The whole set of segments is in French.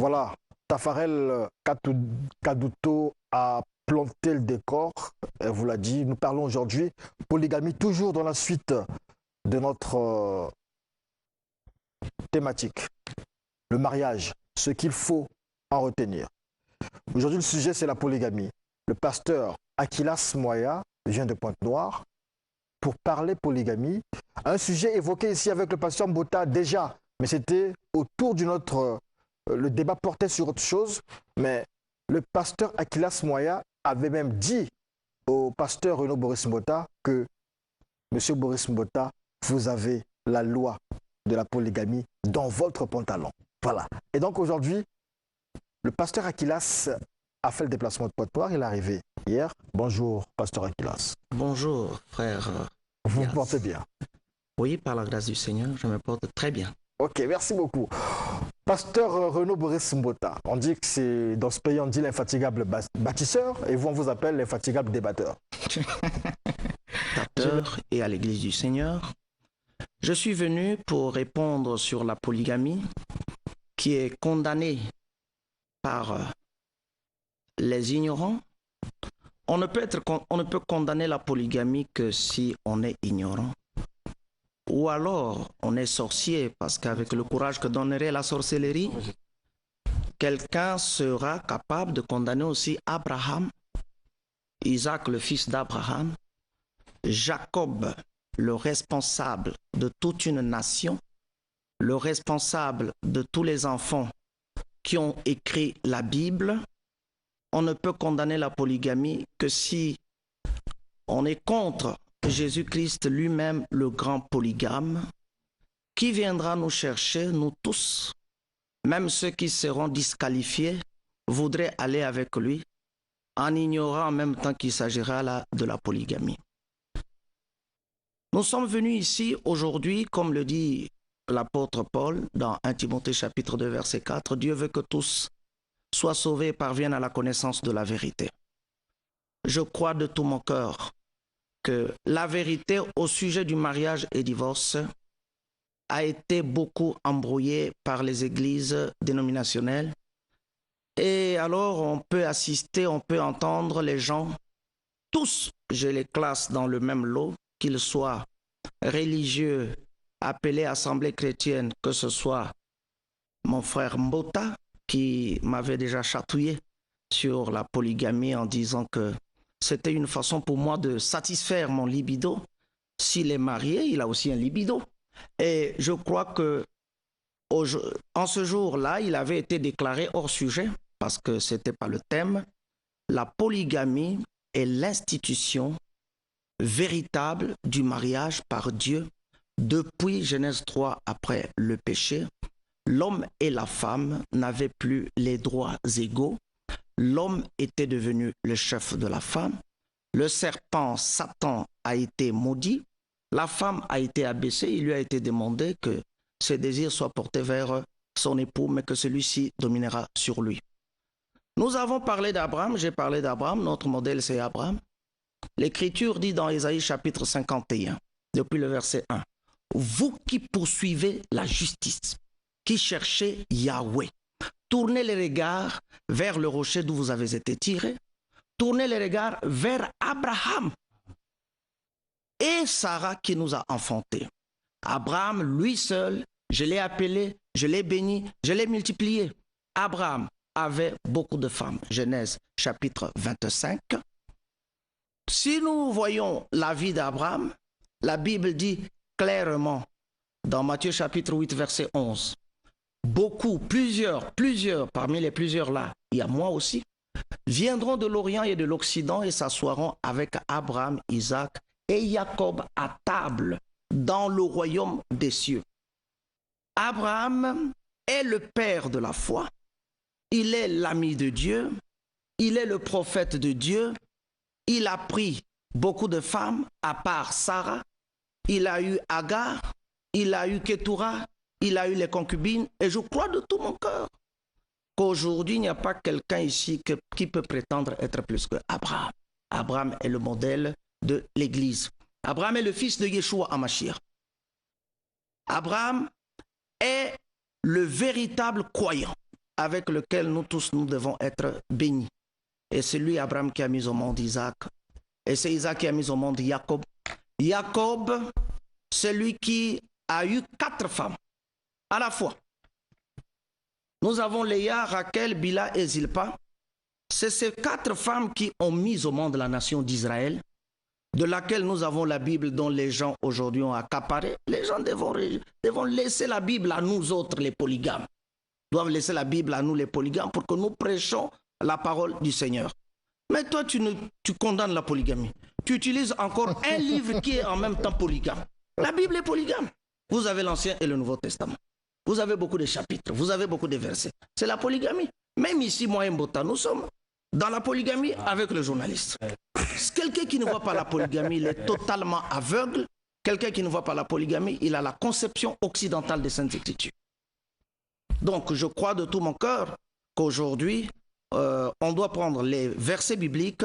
Voilà, Tafarel Kaduto a planté le décor, elle vous l'a dit. Nous parlons aujourd'hui polygamie, toujours dans la suite de notre thématique, le mariage, ce qu'il faut en retenir. Aujourd'hui, le sujet, c'est la polygamie. Le pasteur Akilas Moya vient de Pointe-Noire pour parler polygamie. Un sujet évoqué ici avec le pasteur Mbota déjà, mais c'était autour d'une autre... le débat portait sur autre chose, mais le pasteur Akilas Moya avait même dit au pasteur Renaud Boris Mbota que Monsieur Boris Mbota, vous avez la loi de la polygamie dans votre pantalon. Voilà. Et donc aujourd'hui, le pasteur Akilas a fait le déplacement de Pointe-Noire, il est arrivé hier. Bonjour, pasteur Akilas. Bonjour, frère. Vous vous portez bien? Oui, par la grâce du Seigneur, je me porte très bien. Ok, merci beaucoup. Pasteur Renaud Boris Mbota, on dit que c'est dans ce pays, on dit l'infatigable bâtisseur, et vous, on vous appelle l'infatigable débatteur. Pasteur et à l'église du Seigneur, je suis venu pour répondre sur la polygamie qui est condamnée par les ignorants. On ne peut condamner la polygamie que si on est ignorant. Ou alors on est sorcier, parce qu'avec le courage que donnerait la sorcellerie, quelqu'un sera capable de condamner aussi Abraham, Isaac le fils d'Abraham, Jacob le responsable de toute une nation, le responsable de tous les enfants qui ont écrit la Bible. On ne peut condamner la polygamie que si on est contre Jésus-Christ lui-même, le grand polygame, qui viendra nous chercher, nous tous, même ceux qui seront disqualifiés, voudraient aller avec lui, en ignorant en même temps qu'il s'agira là de la polygamie. Nous sommes venus ici aujourd'hui, comme le dit l'apôtre Paul dans 1 Timothée chapitre 2 verset 4, Dieu veut que tous soient sauvés et parviennent à la connaissance de la vérité. Je crois de tout mon cœur que la vérité au sujet du mariage et divorce a été beaucoup embrouillée par les églises dénominationnelles. Et alors on peut assister, on peut entendre les gens, tous, je les classe dans le même lot, qu'ils soient religieux, appelés assemblée chrétienne, que ce soit mon frère Mbota, qui m'avait déjà chatouillé sur la polygamie en disant que c'était une façon pour moi de satisfaire mon libido. S'il est marié, il a aussi un libido. Et je crois que en ce jour-là, il avait été déclaré hors sujet parce que ce n'était pas le thème. La polygamie est l'institution véritable du mariage par Dieu depuis Genèse 3 après le péché. L'homme et la femme n'avaient plus les droits égaux. L'homme était devenu le chef de la femme. Le serpent, Satan, a été maudit. La femme a été abaissée. Il lui a été demandé que ses désirs soient portés vers son époux, mais que celui-ci dominera sur lui. Nous avons parlé d'Abraham. J'ai parlé d'Abraham. Notre modèle, c'est Abraham. L'Écriture dit dans Ésaïe chapitre 51, depuis le verset 1, « Vous qui poursuivez la justice, qui cherchez Yahweh, tournez les regards vers le rocher d'où vous avez été tirés. Tournez les regards vers Abraham et Sarah qui nous a enfantés. Abraham, lui seul, je l'ai appelé, je l'ai béni, je l'ai multiplié. Abraham avait beaucoup de femmes. Genèse chapitre 25. Si nous voyons la vie d'Abraham, la Bible dit clairement dans Matthieu chapitre 8 verset 11, beaucoup, plusieurs, parmi les plusieurs là, il y a moi aussi, viendront de l'Orient et de l'Occident et s'assoiront avec Abraham, Isaac et Jacob à table dans le royaume des cieux. Abraham est le père de la foi, il est l'ami de Dieu, il est le prophète de Dieu, il a pris beaucoup de femmes à part Sarah, il a eu Agar, il a eu Ketura, il a eu les concubines, et je crois de tout mon cœur qu'aujourd'hui, il n'y a pas quelqu'un ici qui peut prétendre être plus que Abraham. Abraham est le modèle de l'Église. Abraham est le fils de Yeshua HaMashiach. Abraham est le véritable croyant. avec lequel nous tous, nous devons être bénis. Et c'est lui, Abraham, qui a mis au monde Isaac. Et c'est Isaac qui a mis au monde Jacob. Jacob, c'est lui qui a eu 4 femmes à la fois. Nous avons Léa, Rachel, Bila et Zilpa. C'est ces 4 femmes qui ont mis au monde la nation d'Israël, de laquelle nous avons la Bible dont les gens aujourd'hui ont accaparé. Les gens devront laisser la Bible à nous autres, les polygames. Doivent laisser la Bible à nous, les polygames, pour que nous prêchons la parole du Seigneur. Mais toi, tu condamnes la polygamie. Tu utilises encore un livre qui est en même temps polygame. La Bible est polygame. Vous avez l'Ancien et le Nouveau Testament. Vous avez beaucoup de chapitres, vous avez beaucoup de versets. C'est la polygamie. Même ici, moi et Mbota, nous sommes dans la polygamie avec le journaliste. Quelqu'un qui ne voit pas la polygamie, il est totalement aveugle. Quelqu'un qui ne voit pas la polygamie, il a la conception occidentale des Saintes Écritures. Donc, je crois de tout mon cœur qu'aujourd'hui, on doit prendre les versets bibliques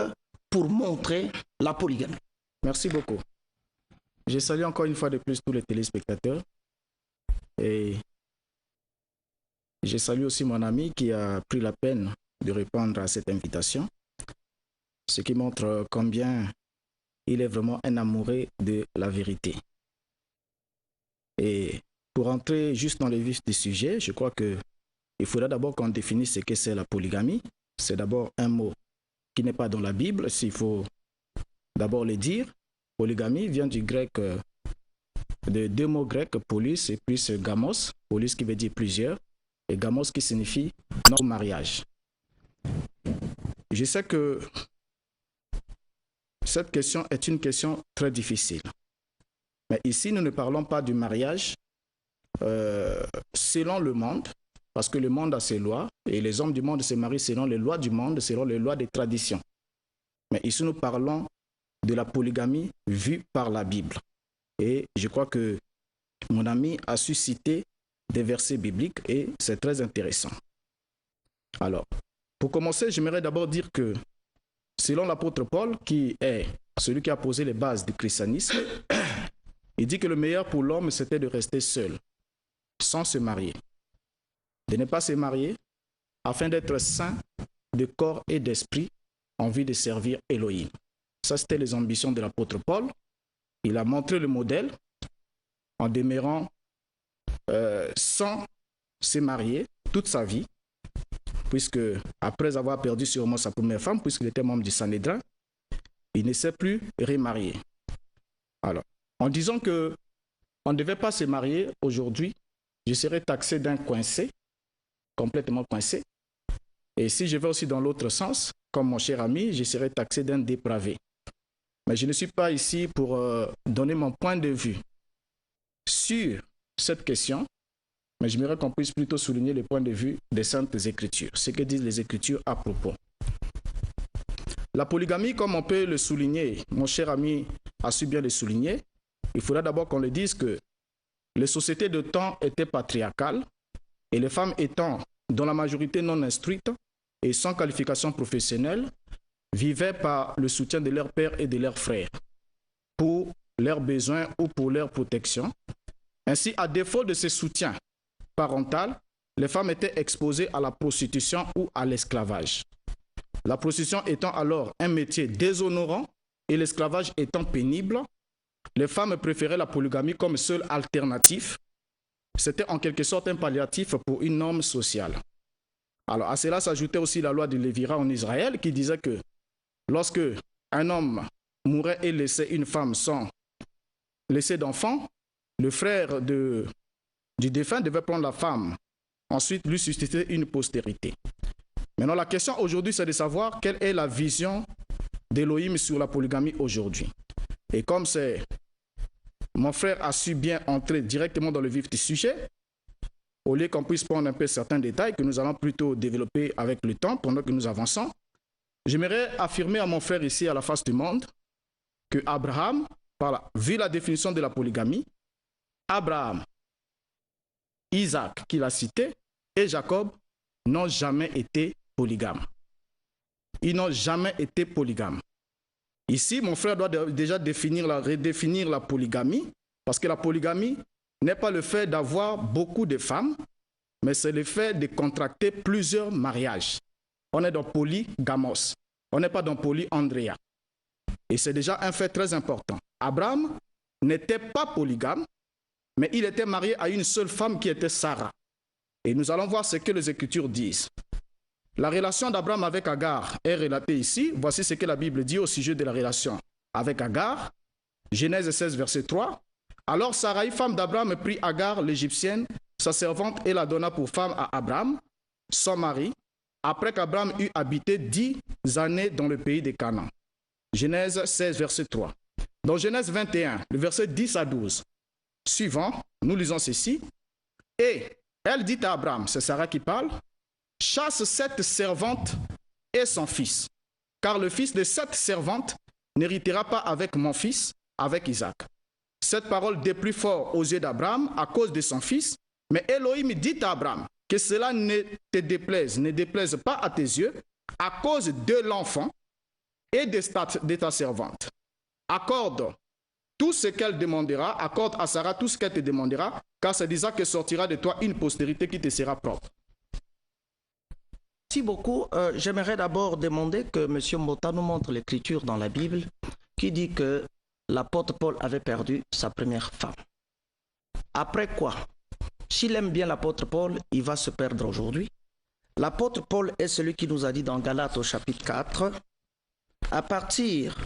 pour montrer la polygamie. Merci beaucoup. Je salue encore une fois de plus tous les téléspectateurs. Et je salue aussi mon ami qui a pris la peine de répondre à cette invitation, ce qui montre combien il est vraiment un amoureux de la vérité. Et pour entrer juste dans le vif du sujet, je crois qu'il faudra d'abord qu'on définisse ce que c'est la polygamie. C'est d'abord un mot qui n'est pas dans la Bible, s'il faut d'abord le dire. Polygamie vient du grec, de 2 mots grecs, polis et puis gamos. Polis qui veut dire plusieurs et gamos qui signifie non-mariage. Je sais que cette question est une question très difficile. Mais ici, nous ne parlons pas du mariage selon le monde, parce que le monde a ses lois, et les hommes du monde se marient selon les lois du monde, selon les lois des traditions. Mais ici, nous parlons de la polygamie vue par la Bible. Et je crois que mon ami a su citer des versets bibliques, et c'est très intéressant. Alors, pour commencer, j'aimerais d'abord dire que, selon l'apôtre Paul, qui est celui qui a posé les bases du christianisme, il dit que le meilleur pour l'homme, c'était de rester seul, sans se marier. De ne pas se marier, afin d'être saint de corps et d'esprit, en vue de servir Elohim. Ça, c'était les ambitions de l'apôtre Paul. Il a montré le modèle en demeurant sans se marier toute sa vie, puisque après avoir perdu sûrement sa première femme, puisqu'il était membre du Sanhédrin, il ne s'est plus remarié. Alors, en disant que on ne devait pas se marier aujourd'hui, je serais taxé d'un coincé, complètement coincé. Et si je vais aussi dans l'autre sens, comme mon cher ami, je serais taxé d'un dépravé. Mais je ne suis pas ici pour donner mon point de vue sur cette question, mais j'aimerais qu'on puisse plutôt souligner le point de vue des Saintes Écritures, ce que disent les Écritures à propos. La polygamie, comme on peut le souligner, mon cher ami a su bien le souligner, il faudra d'abord qu'on le dise que les sociétés de temps étaient patriarcales et les femmes étant dans la majorité non instruites et sans qualification professionnelle, vivaient par le soutien de leurs pères et de leurs frères pour leurs besoins ou pour leur protection. Ainsi, à défaut de ce soutien parental, les femmes étaient exposées à la prostitution ou à l'esclavage. La prostitution étant alors un métier déshonorant et l'esclavage étant pénible, les femmes préféraient la polygamie comme seule alternative. C'était en quelque sorte un palliatif pour une norme sociale. Alors à cela s'ajoutait aussi la loi de Lévira en Israël qui disait que lorsque un homme mourait et laissait une femme sans laisser d'enfant, le frère du défunt devait prendre la femme, ensuite lui susciter une postérité. Maintenant, la question aujourd'hui, c'est de savoir quelle est la vision d'Elohim sur la polygamie aujourd'hui. Et comme mon frère a su bien entrer directement dans le vif du sujet, au lieu qu'on puisse prendre un peu certains détails que nous allons plutôt développer avec le temps pendant que nous avançons, j'aimerais affirmer à mon frère ici à la face du monde que Abraham, vu la définition de la polygamie, Abraham, Isaac qu'il a cité et Jacob n'ont jamais été polygames. Ils n'ont jamais été polygames. Ici, mon frère doit déjà redéfinir la polygamie, parce que la polygamie n'est pas le fait d'avoir beaucoup de femmes, mais c'est le fait de contracter plusieurs mariages. On est dans polygamos. On n'est pas dans polyandria. Et c'est déjà un fait très important. Abraham n'était pas polygame, mais il était marié à une seule femme qui était Sarah. Et nous allons voir ce que les Écritures disent. La relation d'Abraham avec Agar est relatée ici. Voici ce que la Bible dit au sujet de la relation avec Agar. Genèse 16, verset 3. Alors Sarai, femme d'Abraham, prit Agar, l'Égyptienne, sa servante, et la donna pour femme à Abraham, son mari, après qu'Abraham eut habité 10 années dans le pays de Canaan. Genèse 16, verset 3. Dans Genèse 21, le verset 10 à 12, suivant, nous lisons ceci. Et elle dit à Abraham, c'est Sarah qui parle, chasse cette servante et son fils, car le fils de cette servante n'héritera pas avec mon fils, avec Isaac. Cette parole déplut fort aux yeux d'Abraham à cause de son fils, mais Elohim dit à Abraham que cela ne te déplaise, ne déplaise pas à tes yeux, à cause de l'enfant et de ta servante. Accorde tout ce qu'elle demandera, accorde à Sarah tout ce qu'elle te demandera, car c'est d'Isaac que sortira de toi une postérité qui te sera propre. Merci beaucoup. J'aimerais d'abord demander que M. Mbota nous montre l'écriture dans la Bible qui dit que l'apôtre Paul avait perdu sa première femme. Après quoi, s'il aime bien l'apôtre Paul, il va se perdre aujourd'hui. L'apôtre Paul est celui qui nous a dit dans Galates au chapitre 4, à partir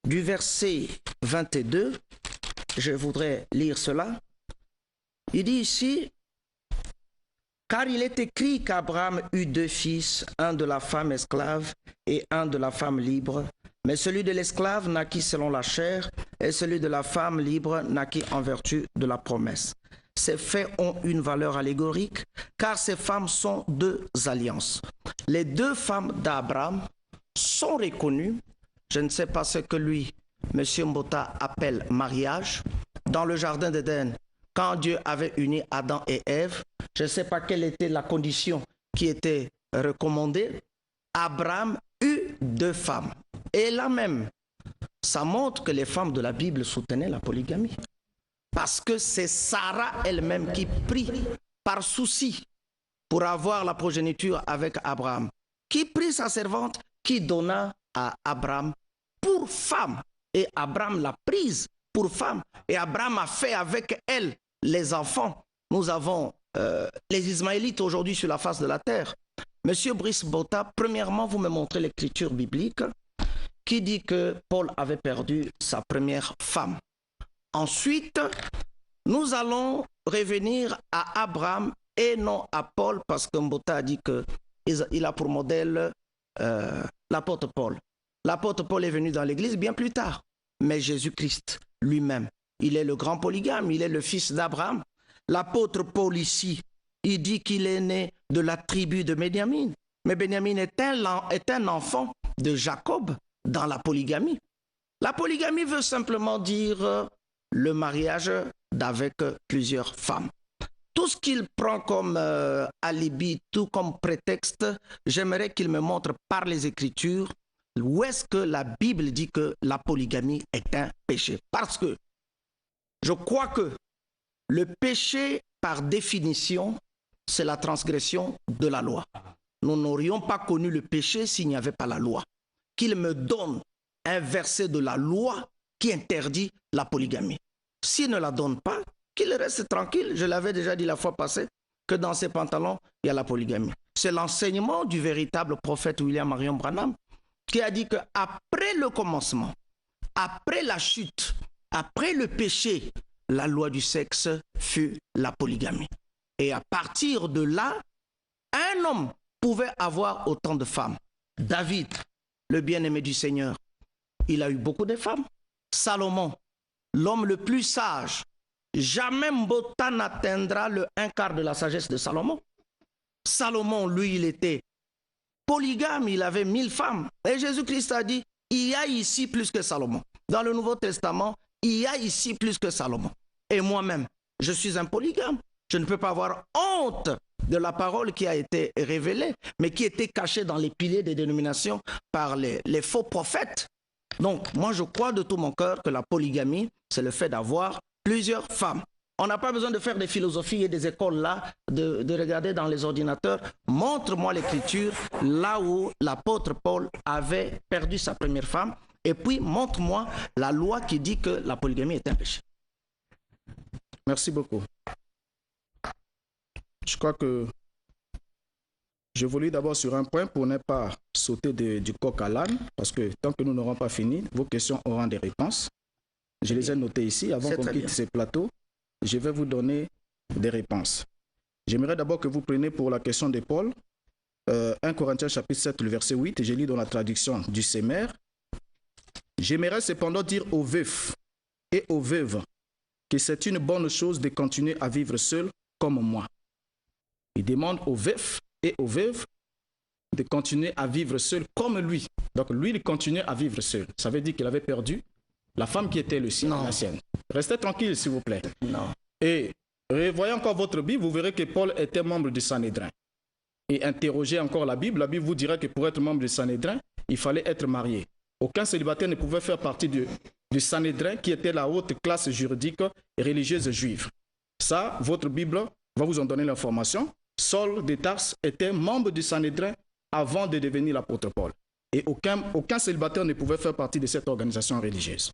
du verset 22, je voudrais lire cela. Il dit ici, car il est écrit qu'Abraham eut 2 fils, un de la femme esclave et un de la femme libre. Mais celui de l'esclave naquit selon la chair et celui de la femme libre naquit en vertu de la promesse. Ces faits ont une valeur allégorique car ces femmes sont 2 alliances. Les 2 femmes d'Abraham sont reconnues, je ne sais pas ce que lui, M. Mbota, appelle mariage. Dans le jardin d'Éden, quand Dieu avait uni Adam et Ève, je ne sais pas quelle était la condition qui était recommandée, Abraham eut 2 femmes. Et là même, ça montre que les femmes de la Bible soutenaient la polygamie. Parce que c'est Sarah elle-même qui prit par souci pour avoir la progéniture avec Abraham, qui prit sa servante, qui donna à Abraham pour femme. Et Abraham l'a prise pour femme. Et Abraham a fait avec elle les enfants. Nous avons les Ismaélites aujourd'hui sur la face de la terre. Monsieur Brice Mbota, premièrement, vous me montrez l'écriture biblique qui dit que Paul avait perdu sa première femme. Ensuite, nous allons revenir à Abraham et non à Paul, parce que Mbota a dit qu'il a pour modèle l'apôtre Paul. L'apôtre Paul est venu dans l'église bien plus tard, mais Jésus-Christ lui-même, il est le grand polygame, il est le fils d'Abraham. L'apôtre Paul ici, il dit qu'il est né de la tribu de Béniamine, mais Béniamine est un enfant de Jacob dans la polygamie. La polygamie veut simplement dire le mariage d'avec plusieurs femmes. Tout ce qu'il prend comme alibi, tout comme prétexte, j'aimerais qu'il me montre par les Écritures où est-ce que la Bible dit que la polygamie est un péché. Parce que je crois que le péché, par définition, c'est la transgression de la loi. Nous n'aurions pas connu le péché s'il n'y avait pas la loi. Qu'il me donne un verset de la loi qui interdit la polygamie. S'il ne la donne pas, qu'il reste tranquille. Je l'avais déjà dit la fois passée, que dans ses pantalons, il y a la polygamie. C'est l'enseignement du véritable prophète William Marion Branham qui a dit qu'après le commencement, après la chute, après le péché, la loi du sexe fut la polygamie. Et à partir de là, un homme pouvait avoir autant de femmes. David, le bien-aimé du Seigneur, il a eu beaucoup de femmes. Salomon, l'homme le plus sage, jamais Mbota n'atteindra le 1/4 de la sagesse de Salomon. Salomon, lui, il était polygame, il avait 1000 femmes. Et Jésus-Christ a dit, il y a ici plus que Salomon. Dans le Nouveau Testament, il y a ici plus que Salomon. Et moi-même, je suis un polygame. Je ne peux pas avoir honte de la parole qui a été révélée, mais qui était cachée dans les piliers des dénominations par les faux prophètes. Donc, moi, je crois de tout mon cœur que la polygamie, c'est le fait d'avoir plusieurs femmes. On n'a pas besoin de faire des philosophies et des écoles là, de regarder dans les ordinateurs. Montre-moi l'écriture là où l'apôtre Paul avait perdu sa première femme. Et puis, montre-moi la loi qui dit que la polygamie est un péché. Merci beaucoup. Je crois que je voulais d'abord sur un point pour ne pas sauter du coq à l'âne, parce que tant que nous n'aurons pas fini, vos questions auront des réponses. Je les ai notées ici. Avant qu'on quitte ces plateaux, je vais vous donner des réponses. J'aimerais d'abord que vous preniez pour la question de Paul, 1 Corinthiens chapitre 7, le verset 8, je lis dans la traduction du Semer. J'aimerais cependant dire aux veufs et aux veuves que c'est une bonne chose de continuer à vivre seul comme moi. Il demande aux veufs et aux veuves de continuer à vivre seul comme lui. Donc lui, il continuait à vivre seul. Ça veut dire qu'il avait perdu la femme qui était la sienne. Restez tranquille, s'il vous plaît. Non. Et revoyez encore votre Bible, vous verrez que Paul était membre du Sanhédrin. Et interrogez encore la Bible vous dirait que pour être membre du Sanhédrin, il fallait être marié. Aucun célibataire ne pouvait faire partie du Sanhédrin, qui était la haute classe juridique et religieuse juive. Ça, votre Bible va vous en donner l'information. Saul de Tarse était membre du Sanhédrin avant de devenir l'apôtre Paul. Et aucun célibataire ne pouvait faire partie de cette organisation religieuse.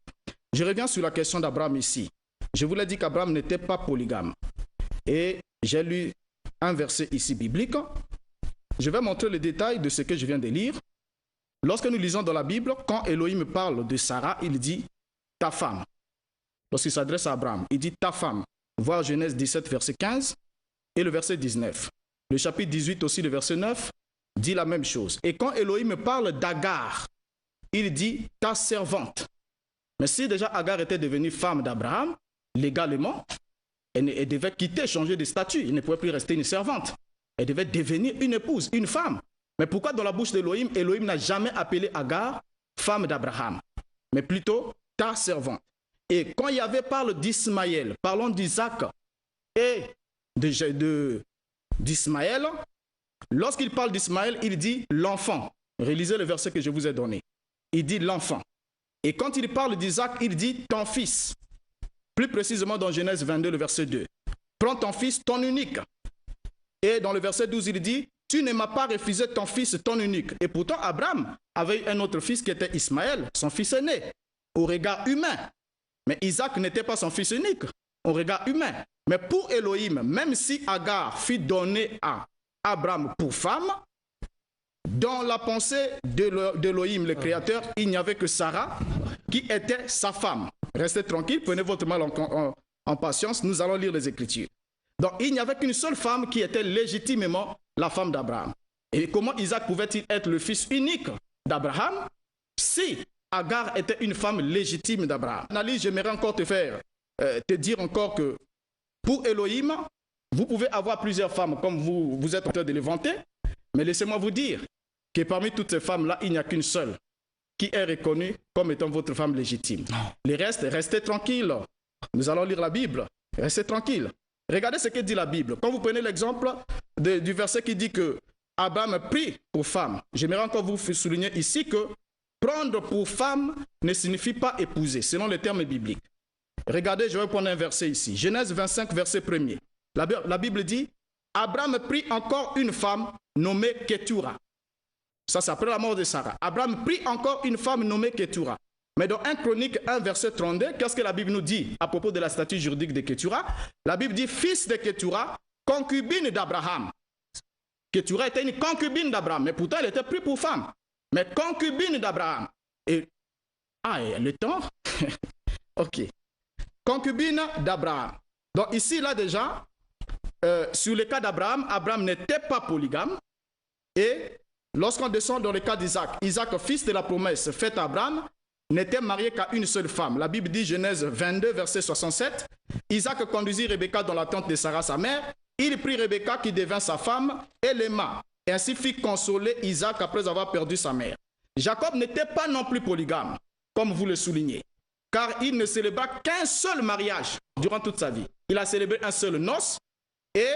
Je reviens sur la question d'Abraham ici. Je vous l'ai dit qu'Abraham n'était pas polygame. Et j'ai lu un verset ici biblique. Je vais montrer le détail de ce que je viens de lire. Lorsque nous lisons dans la Bible, quand Elohim parle de Sarah, il dit « ta femme ». Lorsqu'il s'adresse à Abraham, il dit « ta femme ». Voir Genèse 17, verset 15 et le verset 19. Le chapitre 18 aussi, le verset 9, dit la même chose. Et quand Elohim parle d'Agar, il dit « ta servante ». Mais si déjà Agar était devenue femme d'Abraham, légalement, elle devait quitter, changer de statut. Elle ne pouvait plus rester une servante. Elle devait devenir une épouse, une femme. Mais pourquoi dans la bouche d'Elohim, Elohim n'a jamais appelé Agar femme d'Abraham, mais plutôt ta servante. Et quand Yahvé parle d'Ismaël, parlons d'Isaac et d'Ismaël, lorsqu'il parle d'Ismaël, il dit l'enfant. Réalisez le verset que je vous ai donné. Il dit l'enfant. Et quand il parle d'Isaac, il dit ton fils. Plus précisément dans Genèse 22, le verset 2. Prends ton fils, ton unique. Et dans le verset 12, il dit tu ne m'as pas refusé ton fils, ton unique. Et pourtant, Abraham avait un autre fils qui était Ismaël, son fils aîné, au regard humain. Mais Isaac n'était pas son fils unique, au regard humain. Mais pour Elohim, même si Agar fut donnée à Abraham pour femme, dans la pensée d'Elohim, le Créateur, il n'y avait que Sarah qui était sa femme. Restez tranquille, prenez votre mal en patience, nous allons lire les Écritures. Donc, il n'y avait qu'une seule femme qui était légitimement la femme d'Abraham. Et comment Isaac pouvait-il être le fils unique d'Abraham si Agar était une femme légitime d'Abraham? Analyse, j'aimerais encore te dire encore que pour Elohim, vous pouvez avoir plusieurs femmes comme vous êtes en train de les vanter, mais laissez-moi vous dire que parmi toutes ces femmes-là, il n'y a qu'une seule qui est reconnue comme étant votre femme légitime. Les restes, restez tranquilles. Nous allons lire la Bible. Restez tranquilles. Regardez ce que dit la Bible. Quand vous prenez l'exemple du verset qui dit que Abraham prit pour femme, j'aimerais encore vous souligner ici que prendre pour femme ne signifie pas épouser, selon les termes bibliques. Regardez, je vais prendre un verset ici. Genèse 25, verset 1er. La Bible dit Abraham prit encore une femme nommée Ketura. Ça, c'est après la mort de Sarah. Abraham prit encore une femme nommée Ketura. Mais dans 1 Chronique 1, verset 32, qu'est-ce que la Bible nous dit à propos de la statue juridique de Ketura? La Bible dit fils de Ketura, concubine d'Abraham. Ketura était une concubine d'Abraham, mais pourtant elle était prise pour femme. Mais concubine d'Abraham. Et le temps ok. Concubine d'Abraham. Donc ici, là déjà, sur le cas d'Abraham, Abraham n'était pas polygame. Et lorsqu'on descend dans le cas d'Isaac, Isaac, fils de la promesse faite à Abraham, n'était marié qu'à une seule femme. La Bible dit, Genèse 22, verset 67, Isaac conduisit Rebecca dans la tente de Sarah, sa mère. Il prit Rebecca qui devint sa femme et l'aima. Et ainsi fit consoler Isaac après avoir perdu sa mère. Jacob n'était pas non plus polygame, comme vous le soulignez, car il ne célébra qu'un seul mariage durant toute sa vie. Il a célébré un seul noce. Et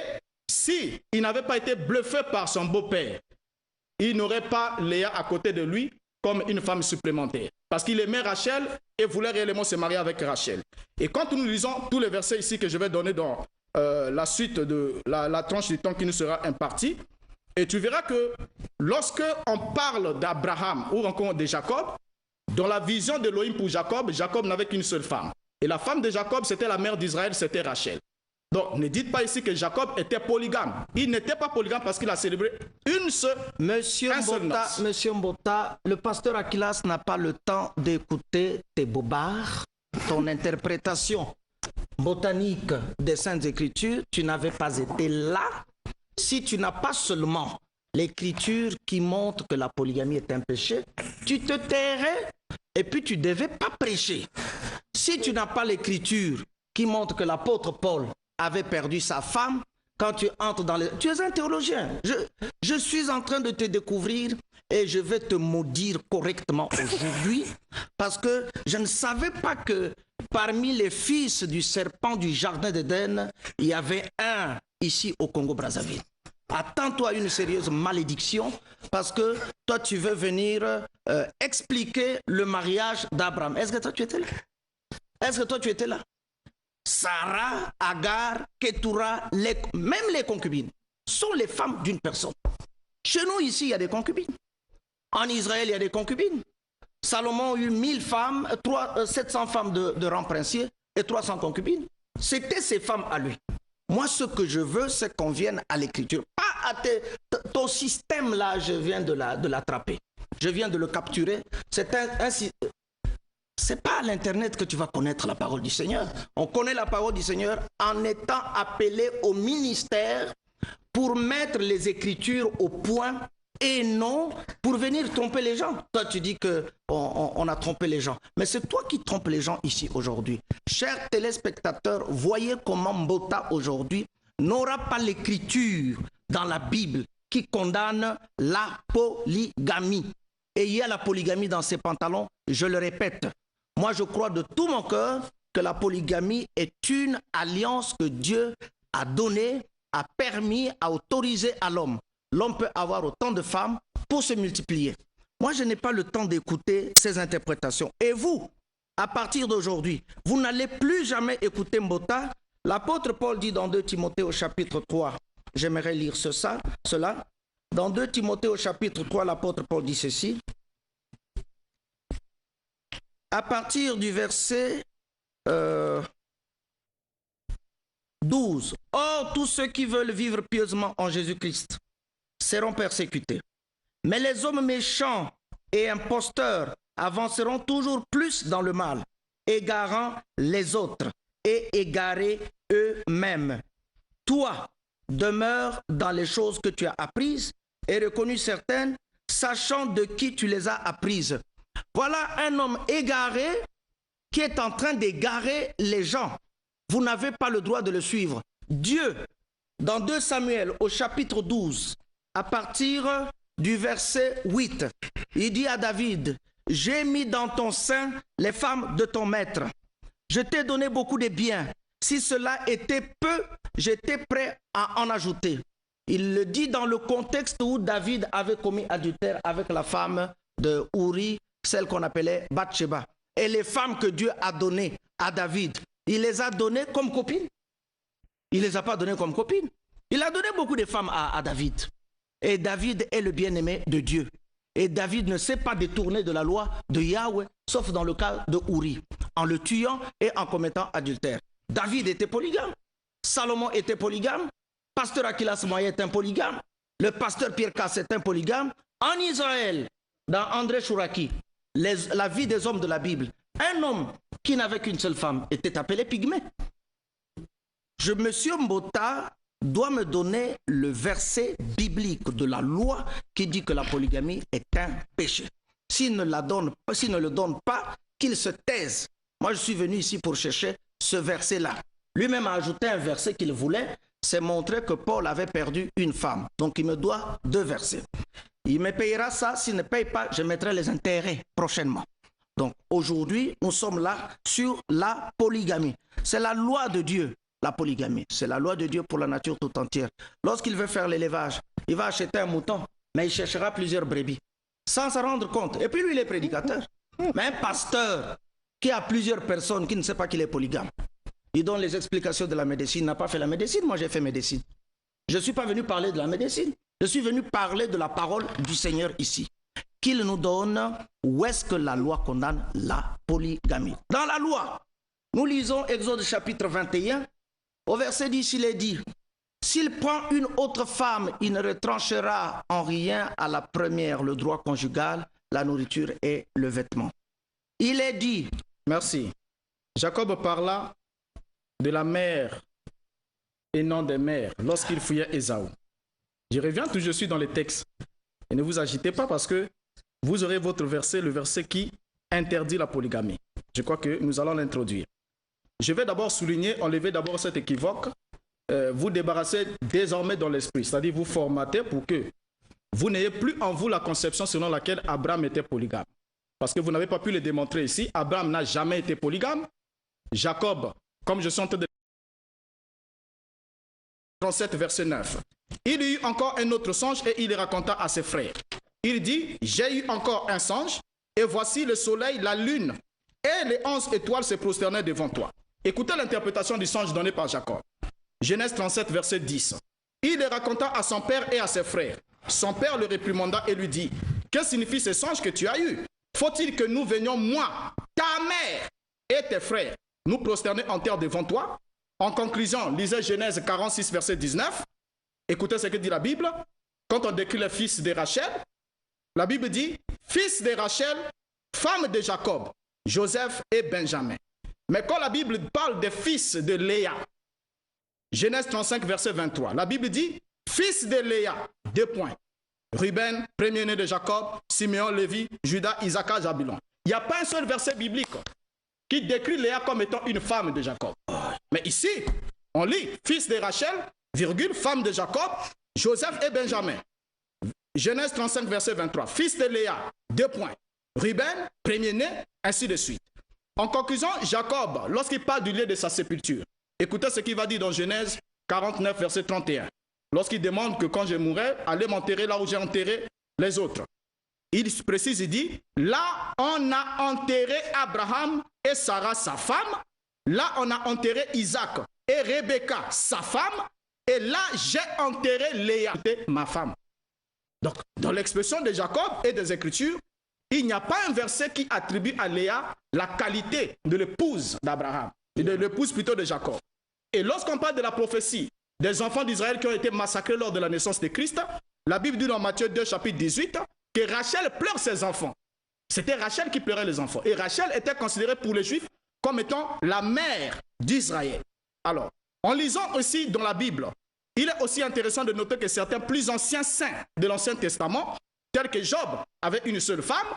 si il n'avait pas été bluffé par son beau-père, il n'aurait pas Léa à côté de lui comme une femme supplémentaire. Parce qu'il aimait Rachel et voulait réellement se marier avec Rachel. Et quand nous lisons tous les versets ici que je vais donner dans la suite de la tranche du temps qui nous sera impartie, et tu verras que lorsque on parle d'Abraham ou encore de Jacob, dans la vision d'Élohim pour Jacob, Jacob n'avait qu'une seule femme. Et la femme de Jacob, c'était la mère d'Israël, c'était Rachel. Donc, ne dites pas ici que Jacob était polygame. Il n'était pas polygame parce qu'il a célébré une seule Monsieur Mbota, le pasteur Aquilas n'a pas le temps d'écouter tes bobards, ton interprétation botanique des Saintes Écritures. Tu n'avais pas été là si tu n'as pas seulement l'Écriture qui montre que la polygamie est un péché. Tu te tairais et puis tu ne devais pas prêcher. Si tu n'as pas l'Écriture qui montre que l'apôtre Paul avait perdu sa femme, quand tu entres dans les... Tu es un théologien. Je suis en train de te découvrir et je vais te maudire correctement aujourd'hui parce que je ne savais pas que parmi les fils du serpent du jardin d'Éden, il y avait un ici au Congo-Brazzaville. Attends-toi à une sérieuse malédiction parce que toi, tu veux venir expliquer le mariage d'Abraham. Est-ce que toi, tu étais là? Est-ce que toi, tu étais là? Sarah, Agar, Ketura, même les concubines sont les femmes d'une personne. Chez nous, ici, il y a des concubines. En Israël, il y a des concubines. Salomon a eu 1000 femmes, 700 femmes de rang princier et 300 concubines. C'était ces femmes à lui. Moi, ce que je veux, c'est qu'on vienne à l'écriture. Pas à ton système là, je viens de l'attraper. Je viens de le capturer. C'est pas à l'Internet que tu vas connaître la parole du Seigneur. On connaît la parole du Seigneur en étant appelé au ministère pour mettre les Écritures au point et non pour venir tromper les gens. Toi, tu dis qu'on a trompé les gens. Mais c'est toi qui trompes les gens ici aujourd'hui. Chers téléspectateurs, voyez comment Mbota aujourd'hui n'aura pas l'Écriture dans la Bible qui condamne la polygamie. Et il y a la polygamie dans ses pantalons, je le répète. Moi, je crois de tout mon cœur que la polygamie est une alliance que Dieu a donnée, a permis, a autorisé à l'homme. L'homme peut avoir autant de femmes pour se multiplier. Moi, je n'ai pas le temps d'écouter ces interprétations. Et vous, à partir d'aujourd'hui, vous n'allez plus jamais écouter Mbota. L'apôtre Paul dit dans 2 Timothée au chapitre 3, j'aimerais lire cela. Dans 2 Timothée au chapitre 3, l'apôtre Paul dit ceci. À partir du verset 12. Or, tous ceux qui veulent vivre pieusement en Jésus-Christ seront persécutés. Mais les hommes méchants et imposteurs avanceront toujours plus dans le mal, égarant les autres et égarés eux-mêmes. Toi, demeure dans les choses que tu as apprises et reconnues certaines, sachant de qui tu les as apprises. Voilà un homme égaré qui est en train d'égarer les gens. Vous n'avez pas le droit de le suivre. Dieu, dans 2 Samuel au chapitre 12, à partir du verset 8, il dit à David, « J'ai mis dans ton sein les femmes de ton maître. Je t'ai donné beaucoup de biens. Si cela était peu, j'étais prêt à en ajouter. » Il le dit dans le contexte où David avait commis adultère avec la femme de Uri, celle qu'on appelait Bathsheba. Et les femmes que Dieu a données à David, il les a données comme copines. Il ne les a pas données comme copines. Il a donné beaucoup de femmes à David. Et David est le bien-aimé de Dieu. Et David ne s'est pas détourné de la loi de Yahweh, sauf dans le cas de Uri, en le tuant et en commettant adultère. David était polygame. Salomon était polygame. Pasteur Aquilas Moya est un polygame. Le pasteur Pierre Casse est un polygame. En Israël, dans André Chouraki, la vie des hommes de la Bible, un homme qui n'avait qu'une seule femme était appelé Pygmée. Monsieur Mbota doit me donner le verset biblique de la loi qui dit que la polygamie est un péché. S'il ne le donne pas, qu'il se taise. Moi, je suis venu ici pour chercher ce verset-là. Lui-même a ajouté un verset qu'il voulait, c'est montrer que Paul avait perdu une femme. Donc, il me doit 2 versets. Il me payera ça. S'il ne paye pas, je mettrai les intérêts prochainement. Donc, aujourd'hui, nous sommes là sur la polygamie. C'est la loi de Dieu. La polygamie, c'est la loi de Dieu pour la nature tout entière. Lorsqu'il veut faire l'élevage, il va acheter un mouton, mais il cherchera plusieurs brebis. sans se rendre compte. Et puis lui, il est prédicateur. Mais un pasteur qui a plusieurs personnes, qui ne sait pas qu'il est polygame, il donne les explications de la médecine, il n'a pas fait la médecine, moi j'ai fait médecine. Je ne suis pas venu parler de la médecine, je suis venu parler de la parole du Seigneur ici. Qu'il nous donne où est-ce que la loi condamne la polygamie. Dans la loi, nous lisons Exode chapitre 21, au verset 10, il est dit, s'il prend une autre femme, il ne retranchera en rien à la première le droit conjugal, la nourriture et le vêtement. Il est dit, merci. Jacob parla de la mère et non des mères lorsqu'il fouillait Ésaü. Je reviens tout, je suis dans les textes. Et ne vous agitez pas parce que vous aurez votre verset, le verset qui interdit la polygamie. Je crois que nous allons l'introduire. Je vais d'abord souligner, enlever d'abord cet équivoque, vous débarrasser désormais dans l'esprit, c'est-à-dire vous formater pour que vous n'ayez plus en vous la conception selon laquelle Abraham était polygame. Parce que vous n'avez pas pu le démontrer ici. Abraham n'a jamais été polygame. Jacob, comme je suis en train de 37, verset 9. Il eut encore un autre songe et il le raconta à ses frères. Il dit, j'ai eu encore un songe et voici le soleil, la lune et les 11 étoiles se prosternaient devant toi. Écoutez l'interprétation du songe donné par Jacob. Genèse 37, verset 10. Il le raconta à son père et à ses frères. Son père le réprimanda et lui dit, que signifie ce songe que tu as eu? Faut-il que nous venions, moi, ta mère et tes frères, nous prosterner en terre devant toi? En conclusion, lisez Genèse 46, verset 19. Écoutez ce que dit la Bible. Quand on décrit les fils de Rachel, la Bible dit, fils de Rachel, femme de Jacob, Joseph et Benjamin. Mais quand la Bible parle des fils de Léa, Genèse 35, verset 23, la Bible dit, fils de Léa, 2 points. Ruben, premier-né de Jacob, Siméon, Lévi, Judas, Isaac, Zabulon. Il n'y a pas un seul verset biblique qui décrit Léa comme étant une femme de Jacob. Mais ici, on lit, fils de Rachel, virgule, femme de Jacob, Joseph et Benjamin. Genèse 35, verset 23, fils de Léa, 2 points. Ruben, premier-né, ainsi de suite. En conclusion, Jacob, lorsqu'il parle du lieu de sa sépulture, écoutez ce qu'il va dire dans Genèse 49, verset 31. Lorsqu'il demande que quand je mourrai, allez m'enterrer là où j'ai enterré les autres. Il précise, il dit, là on a enterré Abraham et Sarah, sa femme. Là on a enterré Isaac et Rebecca, sa femme. Et là j'ai enterré Léa, ma femme. Donc, dans l'expression de Jacob et des Écritures, il n'y a pas un verset qui attribue à Léa la qualité de l'épouse d'Abraham, de l'épouse plutôt de Jacob. Et lorsqu'on parle de la prophétie des enfants d'Israël qui ont été massacrés lors de la naissance de Christ, la Bible dit dans Matthieu 2, chapitre 18, que Rachel pleure ses enfants. C'était Rachel qui pleurait les enfants. Et Rachel était considérée pour les Juifs comme étant la mère d'Israël. Alors, en lisant aussi dans la Bible, il est aussi intéressant de noter que certains plus anciens saints de l'Ancien Testament, tels que Job, avait une seule femme,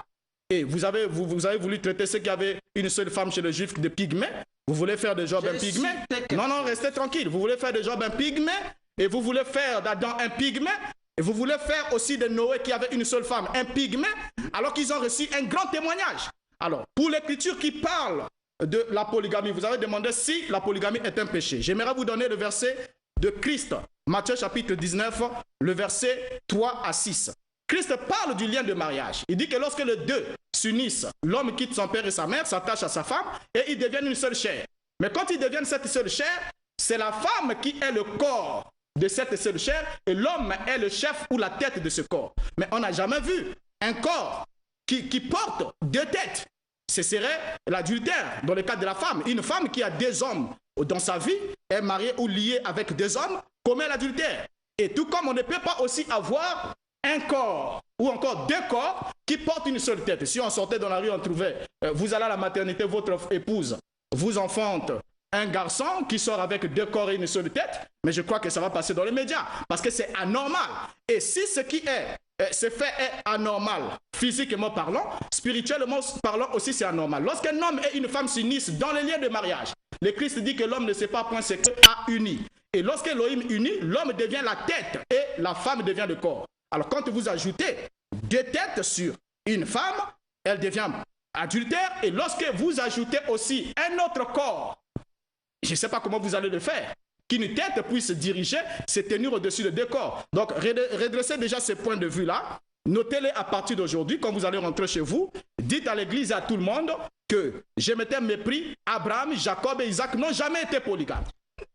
et vous avez voulu traiter ceux qui avaient une seule femme chez les Juifs de pygmée. Vous voulez faire de Job un pygmée? Non, restez tranquille. Vous voulez faire de Job un pygmée, et vous voulez faire d'Adam un pygmée, et vous voulez faire aussi de Noé qui avait une seule femme un pygmée, alors qu'ils ont reçu un grand témoignage. Alors, pour l'Écriture qui parle de la polygamie, vous avez demandé si la polygamie est un péché. J'aimerais vous donner le verset de Christ, Matthieu chapitre 19, le verset 3 à 6. Christ parle du lien de mariage. Il dit que lorsque les deux s'unissent, l'homme quitte son père et sa mère, s'attache à sa femme et ils deviennent une seule chair. Mais quand ils deviennent cette seule chair, c'est la femme qui est le corps de cette seule chair et l'homme est le chef ou la tête de ce corps. Mais on n'a jamais vu un corps qui porte 2 têtes. Ce serait l'adultère dans le cas de la femme. Une femme qui a 2 hommes dans sa vie est mariée ou liée avec 2 hommes commet l'adultère. Et tout comme on ne peut pas aussi avoir un corps ou encore 2 corps qui portent une seule tête. Si on sortait dans la rue, on trouvait, vous allez à la maternité, votre épouse vous enfante un garçon qui sort avec 2 corps et une seule tête, mais je crois que ça va passer dans les médias parce que c'est anormal. Et si ce qui est ce fait est anormal, physiquement parlant, spirituellement parlant aussi c'est anormal. Lorsqu'un homme et une femme s'unissent dans les liens de mariage, le Christ dit que l'homme ne sait pas point ce que a uni. Et lorsque l'Élohim unit, l'homme devient la tête et la femme devient le corps. Alors quand vous ajoutez 2 têtes sur une femme, elle devient adultère. Et lorsque vous ajoutez aussi un autre corps, je ne sais pas comment vous allez le faire, qu'une tête puisse diriger, se tenir au-dessus de 2 corps. Donc redressez déjà ce point de vue-là. Notez-les à partir d'aujourd'hui, quand vous allez rentrer chez vous, dites à l'église et à tout le monde que je m'étais mépris, Abraham, Jacob et Isaac n'ont jamais été polygames.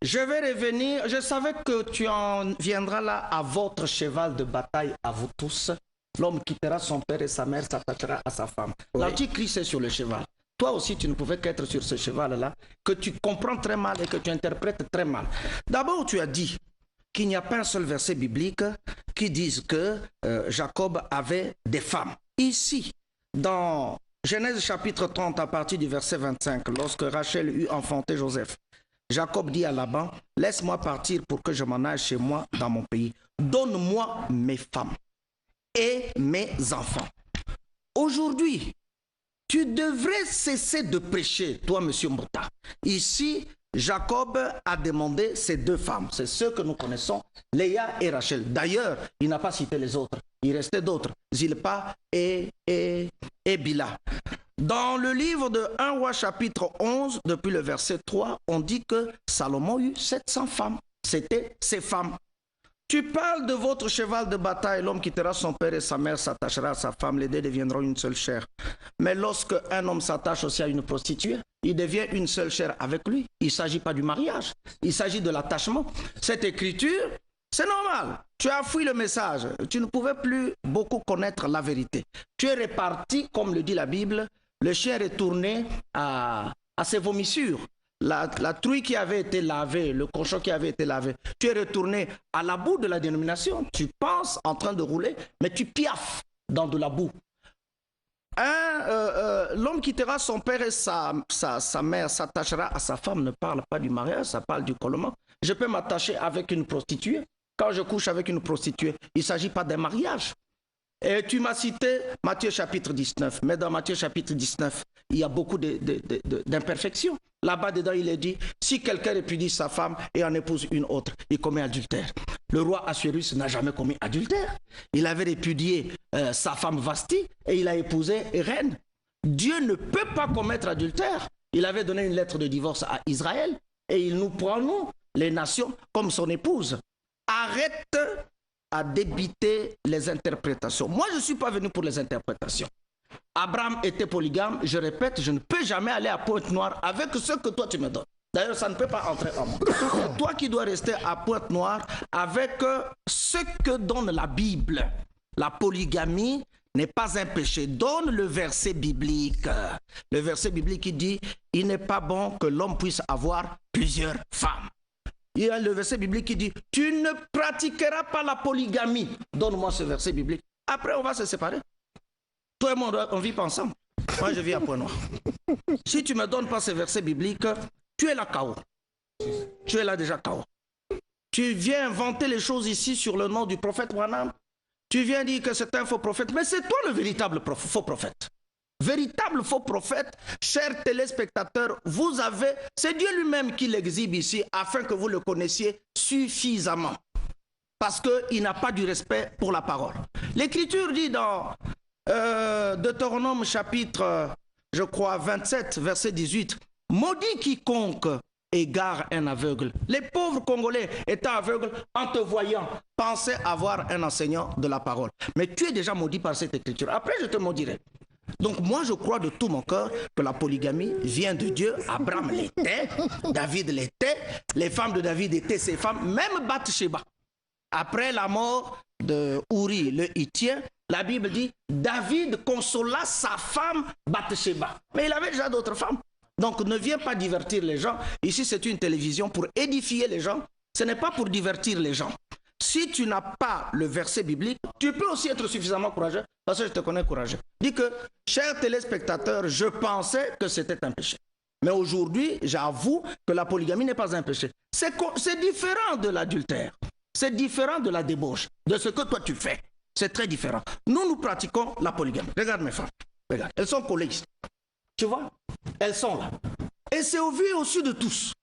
Je vais revenir, je savais que tu en viendras là à votre cheval de bataille, à vous tous. L'homme quittera son père et sa mère, s'attachera à sa femme. Oui. L'antichrist est sur le cheval. Toi aussi, tu ne pouvais qu'être sur ce cheval-là, que tu comprends très mal et que tu interprètes très mal. D'abord, tu as dit qu'il n'y a pas un seul verset biblique qui dise que Jacob avait des femmes. Ici, dans Genèse chapitre 30, à partir du verset 25, lorsque Rachel eut enfanté Joseph, Jacob dit à Laban, « Laisse-moi partir pour que je m'en aille chez moi dans mon pays. Donne-moi mes femmes et mes enfants. » Aujourd'hui, tu devrais cesser de prêcher, toi, monsieur Mota. Ici, Jacob a demandé ses deux femmes. C'est ceux que nous connaissons, Léa et Rachel. D'ailleurs, il n'a pas cité les autres. Il restait d'autres, Zilpa et Bila. Dans le livre de 1 roi chapitre 11, depuis le verset 3, on dit que Salomon eut 700 femmes. C'était ses femmes. Tu parles de votre cheval de bataille, l'homme quittera son père et sa mère s'attachera à sa femme, les deux deviendront une seule chair. Mais lorsque un homme s'attache aussi à une prostituée, il devient une seule chair avec lui. Il ne s'agit pas du mariage, il s'agit de l'attachement. Cette écriture, c'est normal. Tu as fui le message, tu ne pouvais plus beaucoup connaître la vérité. Tu es reparti, comme le dit la Bible, le chien est retourné à ses vomissures. La truie qui avait été lavée, le cochon qui avait été lavé, tu es retourné à la boue de la dénomination. Tu penses en train de rouler, mais tu piaffes dans de la boue. L'homme quittera son père et sa mère s'attachera à sa femme ne parle pas du mariage, ça parle du collement. Je peux m'attacher avec une prostituée. Quand je couche avec une prostituée, il ne s'agit pas d'un mariage. Et tu m'as cité Matthieu chapitre 19, mais dans Matthieu chapitre 19, il y a beaucoup d'imperfections. Là-bas dedans, il est dit, si quelqu'un répudie sa femme et en épouse une autre, il commet adultère. Le roi Assuérus n'a jamais commis adultère. Il avait répudié sa femme Vasti et il a épousé Reine. Dieu ne peut pas commettre adultère. Il avait donné une lettre de divorce à Israël et il nous prend, nous, les nations, comme son épouse. Arrête à débiter les interprétations. Moi, je ne suis pas venu pour les interprétations. Abraham était polygame, je répète, je ne peux jamais aller à Pointe-Noire avec ce que toi tu me donnes. D'ailleurs, ça ne peut pas entrer en moi. C'est toi qui dois rester à Pointe-Noire avec ce que donne la Bible. La polygamie n'est pas un péché. Donne le verset biblique. Le verset biblique qui dit, il n'est pas bon que l'homme puisse avoir plusieurs femmes. Il y a le verset biblique qui dit, tu ne pratiqueras pas la polygamie. Donne-moi ce verset biblique. Après, on va se séparer. Toi et moi, on ne vit pas ensemble. Moi, je vis à Pointe-Noire. Si tu ne me donnes pas ce verset biblique, tu es là KO. Tu es là déjà KO. Tu viens inventer les choses ici sur le nom du prophète Branham. Tu viens dire que c'est un faux prophète. Mais c'est toi le véritable faux prophète. Véritable faux prophète, chers téléspectateurs, vous avez, c'est Dieu lui-même qui l'exhibe ici afin que vous le connaissiez suffisamment. Parce qu'il n'a pas du respect pour la parole. L'Écriture dit dans Deutéronome chapitre, je crois, 27, verset 18, « Maudit quiconque égare un aveugle. » Les pauvres Congolais étant aveugles, en te voyant, pensaient avoir un enseignant de la parole. Mais tu es déjà maudit par cette Écriture. Après, je te maudirai. Donc moi, je crois de tout mon cœur que la polygamie vient de Dieu. Abraham l'était, David l'était, les femmes de David étaient ses femmes, même Bathsheba. Après la mort de Uri, le Hittien, la Bible dit, David consola sa femme Bathsheba. Mais il avait déjà d'autres femmes. Donc ne viens pas divertir les gens. Ici, c'est une télévision pour édifier les gens. Ce n'est pas pour divertir les gens. Si tu n'as pas le verset biblique, tu peux aussi être suffisamment courageux, parce que je te connais courageux. Dis que, chers téléspectateurs, je pensais que c'était un péché. Mais aujourd'hui, j'avoue que la polygamie n'est pas un péché. C'est différent de l'adultère. C'est différent de la débauche, de ce que toi tu fais. C'est très différent. Nous pratiquons la polygamie. Regarde mes femmes. Regarde. Elles sont collées ici. Tu vois? Elles sont là. Et c'est au vu au-dessus de tous.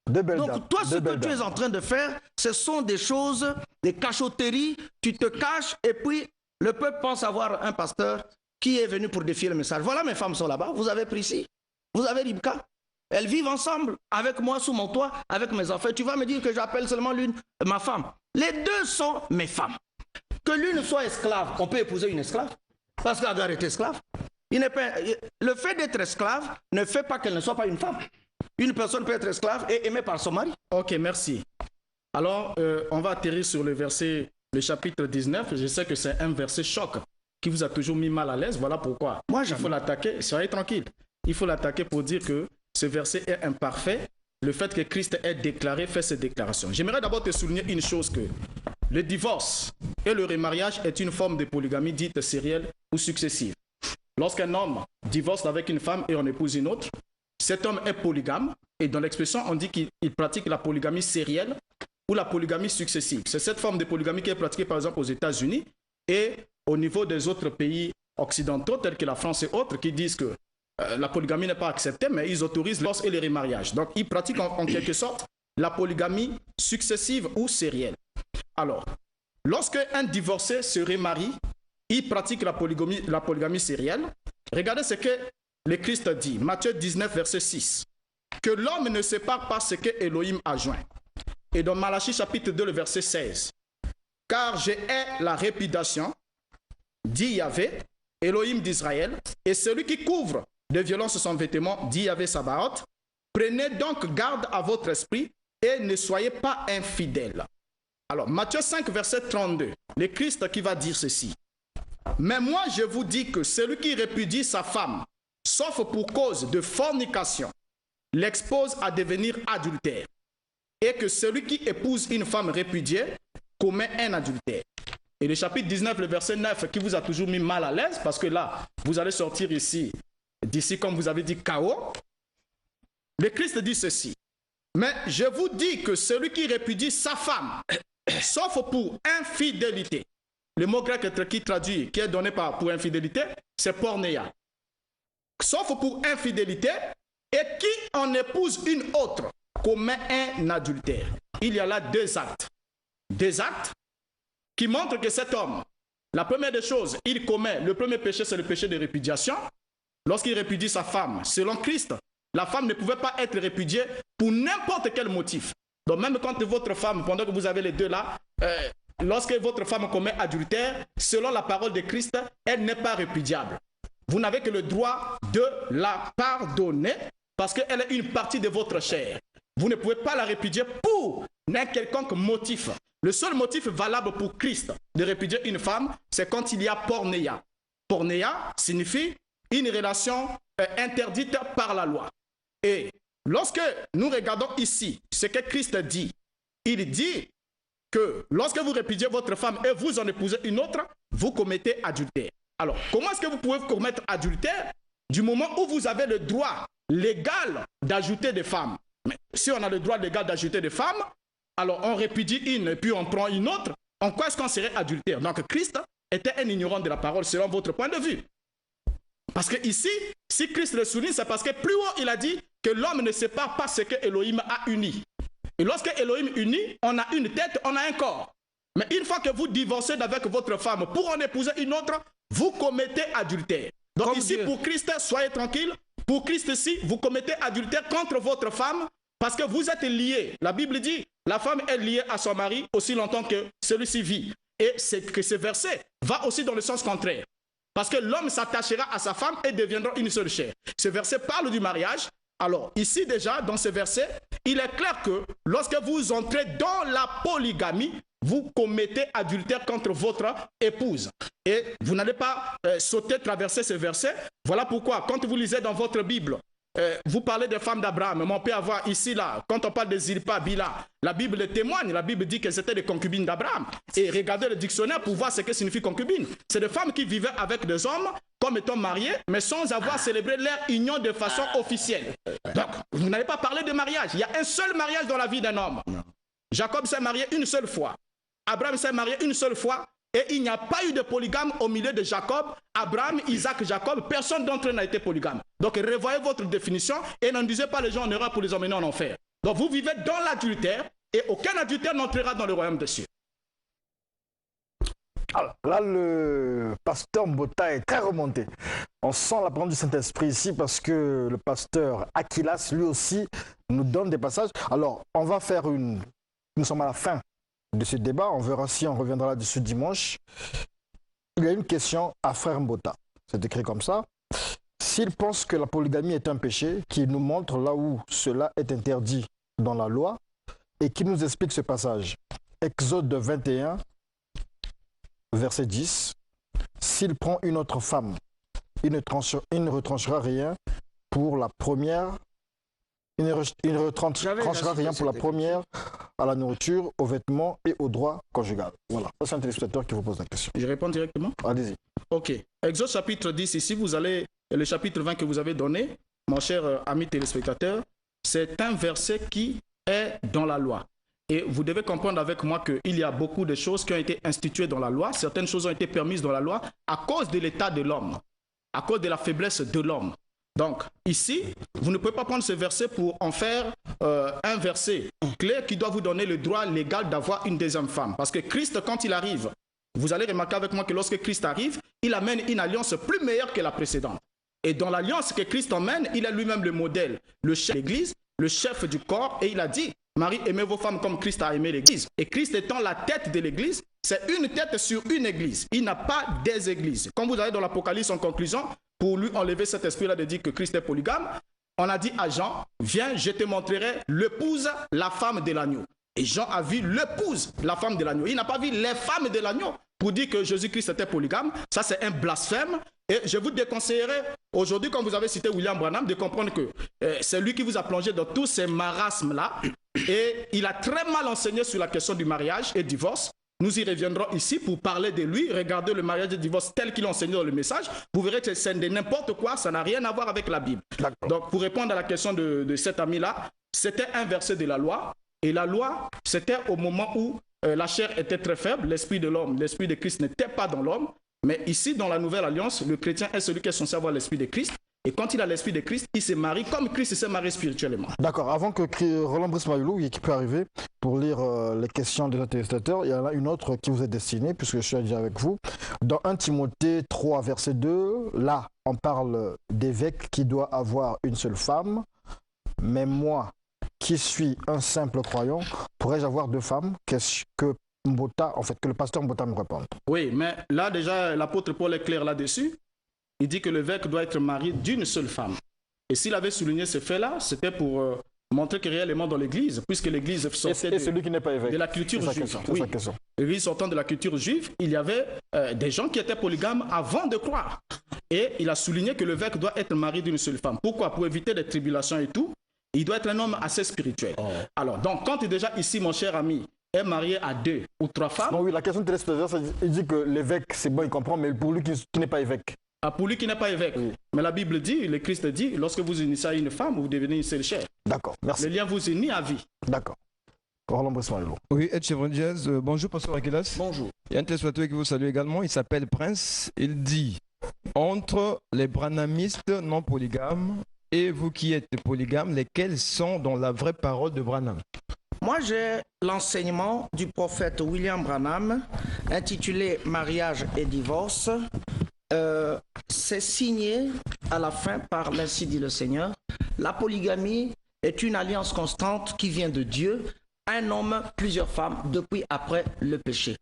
Donc toi, ce que tu es en train de faire, ce sont des choses, des cachotteries, tu te caches et puis le peuple pense avoir un pasteur qui est venu pour défier le message. Voilà, mes femmes sont là-bas, vous avez Priscille, vous avez Ribka, elles vivent ensemble avec moi sous mon toit, avec mes enfants. Tu vas me dire que j'appelle seulement l'une ma femme. Les deux sont mes femmes. Que l'une soit esclave, on peut épouser une esclave, parce qu'Agar est esclave. Le fait d'être esclave ne fait pas qu'elle ne soit pas une femme. Une personne peut être esclave et aimée par son mari. Ok, merci. Alors, on va atterrir sur le chapitre 19. Je sais que c'est un verset choc qui vous a toujours mis mal à l'aise. Voilà pourquoi. Moi, il faut l'attaquer. Soyez tranquille. Il faut l'attaquer pour dire que ce verset est imparfait. Le fait que Christ ait déclaré, fait cette déclaration. J'aimerais d'abord te souligner une chose, que le divorce et le remariage est une forme de polygamie dite sérielle ou successive. Lorsqu'un homme divorce avec une femme et en épouse une autre, cet homme est polygame, et dans l'expression, on dit qu'il pratique la polygamie sérielle ou la polygamie successive. C'est cette forme de polygamie qui est pratiquée par exemple aux États-Unis et au niveau des autres pays occidentaux, tels que la France et autres, qui disent que la polygamie n'est pas acceptée, mais ils autorisent le divorce et le remariage. Donc, ils pratiquent en quelque sorte la polygamie successive ou sérielle. Alors, lorsque un divorcé se remarie, il pratique la polygamie sérielle. Regardez ce que le Christ dit, Matthieu 19, verset 6. Que l'homme ne sépare pas ce que Elohim a joint. Et dans Malachie chapitre 2, le verset 16. Car je hais la répudiation, dit Yahvé, Elohim d'Israël, et celui qui couvre de violence son vêtement, dit Yahvé Sabaoth. Prenez donc garde à votre esprit et ne soyez pas infidèles. Alors, Matthieu 5, verset 32, le Christ qui va dire ceci. Mais moi, je vous dis que celui qui répudie sa femme, sauf pour cause de fornication, l'expose à devenir adultère. Et que celui qui épouse une femme répudiée commet un adultère. Et le chapitre 19, le verset 9, qui vous a toujours mis mal à l'aise, parce que là, vous allez sortir d'ici, comme vous avez dit, chaos. Le Christ dit ceci. Mais je vous dis que celui qui répudie sa femme, sauf pour infidélité, le mot grec qui traduit, qui est donné pour infidélité, c'est pornéia. Sauf pour infidélité, et qui en épouse une autre, commet un adultère. Il y a là deux actes. Deux actes qui montrent que cet homme, la première des choses, il commet, le premier péché, c'est le péché de répudiation. Lorsqu'il répudie sa femme, selon Christ, la femme ne pouvait pas être répudiée pour n'importe quel motif. Donc même quand votre femme, pendant que vous avez les deux là, lorsque votre femme commet adultère, selon la parole de Christ, elle n'est pas répudiable. Vous n'avez que le droit de la pardonner parce qu'elle est une partie de votre chair. Vous ne pouvez pas la répudier pour un quelconque motif. Le seul motif valable pour Christ de répudier une femme, c'est quand il y a pornéia. Pornéia signifie une relation interdite par la loi. Et lorsque nous regardons ici ce que Christ dit, il dit que lorsque vous répudiez votre femme et vous en épousez une autre, vous commettez adultère. Alors, comment est-ce que vous pouvez commettre adultère du moment où vous avez le droit légal d'ajouter des femmes? Mais si on a le droit légal d'ajouter des femmes, alors on répudie une et puis on prend une autre, en quoi est-ce qu'on serait adultère? Donc Christ était un ignorant de la parole selon votre point de vue. Parce que ici, si Christ le souligne, c'est parce que plus haut il a dit que l'homme ne sépare pas ce que Elohim a uni. Et lorsque Elohim unit, on a une tête, on a un corps. Mais une fois que vous divorcez avec votre femme pour en épouser une autre, vous commettez adultère. Donc comme ici, Dieu. Pour Christ, soyez tranquille. Pour Christ ici, vous commettez adultère contre votre femme parce que vous êtes liés. La Bible dit, la femme est liée à son mari aussi longtemps que celui-ci vit. Et c'est que ce verset va aussi dans le sens contraire. Parce que l'homme s'attachera à sa femme et deviendra une seule chair. Ce verset parle du mariage. Alors, ici déjà, dans ce verset, il est clair que lorsque vous entrez dans la polygamie, vous commettez adultère contre votre épouse. Et vous n'allez pas sauter, traverser ce verset. Voilà pourquoi, quand vous lisez dans votre Bible, vous parlez des femmes d'Abraham, mais on peut avoir ici, là, quand on parle de Zilpa, Bila, la Bible témoigne, la Bible dit que c'était des concubines d'Abraham. Et regardez le dictionnaire pour voir ce que signifie concubine. C'est des femmes qui vivaient avec des hommes comme étant mariés, mais sans avoir célébré leur union de façon officielle. Donc, vous n'allez pas parler de mariage. Il y a un seul mariage dans la vie d'un homme. Jacob s'est marié une seule fois. Abraham s'est marié une seule fois. Et il n'y a pas eu de polygame au milieu de Jacob, Abraham, Isaac, Jacob. Personne d'entre eux n'a été polygame. Donc revoyez votre définition et n'induisez pas les gens en erreur pour les emmener en enfer. Donc vous vivez dans l'adultère et aucun adultère n'entrera dans le royaume des cieux. Alors là, le pasteur Mbota est très remonté. On sent la parole du Saint-Esprit ici parce que le pasteur Aquilas, lui aussi, nous donne des passages. Alors, on va faire une... Nous sommes à la fin de ce débat. On verra si on reviendra là-dessus dimanche. Il y a une question à Frère Mbota. C'est écrit comme ça. S'il pense que la polygamie est un péché, qu'il nous montre là où cela est interdit dans la loi et qu'il nous explique ce passage. Exode 21, verset 10. S'il prend une autre femme, il ne retranchera rien pour la première. Il ne retranchera rien pour la première, à la nourriture, aux vêtements et aux droits conjugal. Voilà. Ça, c'est un téléspectateur qui vous pose la question. Je réponds directement? Allez-y. Ok. Exode chapitre 10, ici, vous allez, le chapitre 20 que vous avez donné, mon cher ami téléspectateur, c'est un verset qui est dans la loi. Et vous devez comprendre avec moi qu'il y a beaucoup de choses qui ont été instituées dans la loi. Certaines choses ont été permises dans la loi à cause de l'état de l'homme, à cause de la faiblesse de l'homme. Donc, ici, vous ne pouvez pas prendre ce verset pour en faire un verset clair qui doit vous donner le droit légal d'avoir une deuxième femme. Parce que Christ, quand il arrive, vous allez remarquer avec moi que lorsque Christ arrive, il amène une alliance plus meilleure que la précédente. Et dans l'alliance que Christ emmène, il est lui-même le modèle, le chef de l'Église, le chef du corps, et il a dit, Marie, aimez vos femmes comme Christ a aimé l'Église. Et Christ étant la tête de l'Église, c'est une tête sur une Église. Il n'a pas des églises. Comme vous allez dans l'Apocalypse en conclusion, pour lui enlever cet esprit-là de dire que Christ est polygame, on a dit à Jean, viens, je te montrerai l'épouse, la femme de l'agneau. Et Jean a vu l'épouse, la femme de l'agneau. Il n'a pas vu les femmes de l'agneau pour dire que Jésus-Christ était polygame. Ça, c'est un blasphème. Et je vous déconseillerais, aujourd'hui, comme vous avez cité William Branham, de comprendre que c'est lui qui vous a plongé dans tous ces marasmes-là. Et il a très mal enseigné sur la question du mariage et du divorce. Nous y reviendrons ici pour parler de lui. Regardez le mariage et le divorce tel qu'il enseignait dans le message. Vous verrez que c'est de n'importe quoi, ça n'a rien à voir avec la Bible. Donc, pour répondre à la question de cet ami-là, c'était un verset de la loi. Et la loi, c'était au moment où la chair était très faible, l'esprit de l'homme, l'esprit de Christ n'était pas dans l'homme. Mais ici, dans la Nouvelle Alliance, le chrétien est celui qui est censé avoir l'esprit de Christ. Et quand il a l'esprit de Christ, il se marie comme Christ s'est marié spirituellement. D'accord. Avant que Roland Brice Mailou, qui peut arriver pour lire les questions des téléspectateurs, il y en a une autre qui vous est destinée, puisque je suis déjà avec vous. Dans 1 Timothée 3, verset 2, là, on parle d'évêque qui doit avoir une seule femme. Mais moi, qui suis un simple croyant, pourrais-je avoir deux femmes? Qu'est-ce que que le pasteur Mbota me réponde? Oui, mais là déjà, l'apôtre Paul est clair là-dessus. Il dit que l'évêque doit être marié d'une seule femme. Et s'il avait souligné ce fait-là, c'était pour montrer que réellement dans l'Église, puisque l'Église sortait de la culture juive. Oui. L'Église sortant de la culture juive, il y avait des gens qui étaient polygames avant de croire. Et il a souligné que l'évêque doit être marié d'une seule femme. Pourquoi? Pour éviter des tribulations et tout. Il doit être un homme assez spirituel. Oh. Alors, donc, quand déjà ici, mon cher ami, est marié à 2 ou 3 femmes... Non, oui, la question de téléspectateur, il dit que l'évêque, c'est bon, il comprend, mais pour lui qui n'est pas évêque. Ah, pour lui qui n'est pas évêque. Oui. Mais la Bible dit, le Christ dit, lorsque vous unissez à une femme, vous devenez une seule chair. D'accord, merci. Le lien vous unit à vie. D'accord. Roland Brice-Mailou. Oui, Ed Chevron Diaz, bonjour, pasteur Aquilas. Bonjour. Il y a un téléspectateur qui vous salue également, il s'appelle Prince. Il dit, entre les branhamistes non polygames et vous qui êtes polygames, lesquels sont dans la vraie parole de Branham? Moi, j'ai l'enseignement du prophète William Branham intitulé Mariage et divorce. C'est signé à la fin par l'ainsi dit le Seigneur. La polygamie est une alliance constante qui vient de Dieu. Un homme, plusieurs femmes, depuis après le péché.